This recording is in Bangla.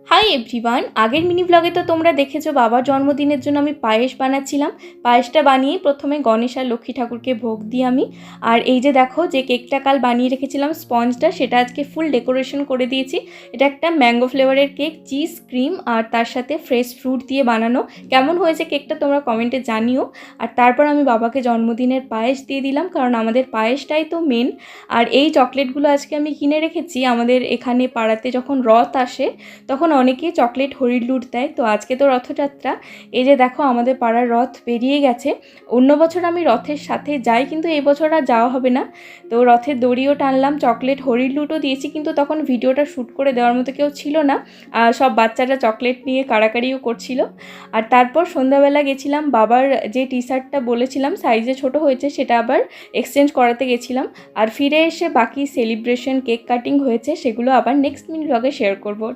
হাই এভরিওয়ান, আগের মিনি ব্লগে তো তোমরা দেখেছো বাবার জন্মদিনের জন্য আমি পায়েস বানাচ্ছিলাম। পায়েসটা বানিয়ে প্রথমে গণেশ আর লক্ষ্মী ঠাকুরকে ভোগ দিই আমি। আর এই যে দেখো, যে কেকটা কাল বানিয়ে রেখেছিলাম স্পঞ্জটা, সেটা আজকে ফুল ডেকোরেশন করে দিয়েছি। এটা একটা ম্যাঙ্গো ফ্লেভারের কেক, চিজ, ক্রিম আর তার সাথে ফ্রেশ ফ্রুট দিয়ে বানানো। কেমন হয়েছে কেকটা তোমরা কমেন্টে জানিও। আর তারপর আমি বাবাকে জন্মদিনের পায়েস দিয়ে দিলাম, কারণ আমাদের পায়েসটাই তো মেন। আর এই চকলেটগুলো আজকে আমি কিনে রেখেছি। আমাদের এখানে পাড়াতে যখন রথ আসে তখন অনেকেই চকলেট হরির লুট দেয়। তো আজকে তো রথযাত্রা, এই যে দেখো আমাদের পাড়ার রথ বেরিয়ে গেছে। অন্য বছর আমি রথের সাথে যাই, কিন্তু এই বছর আর যাওয়া হবে না। তো রথের দড়িও টানলাম, চকলেট হরির লুটও দিয়েছি, কিন্তু তখন ভিডিওটা শ্যুট করে দেওয়ার মতো কেউ ছিল না। সব বাচ্চারা চকলেট নিয়ে কাড়াকাড়িও করছিল। আর তারপর সন্ধ্যাবেলা গেছিলাম বাবার যে টি শার্টটা বলেছিলাম সাইজে ছোট হয়েছে, সেটা আবার এক্সচেঞ্জ করাতে গেছিলাম। আর ফিরে এসে বাকি সেলিব্রেশন, কেক কাটিং হয়েছে, সেগুলো আবার নেক্সট মিনি ব্লগে শেয়ার করবো।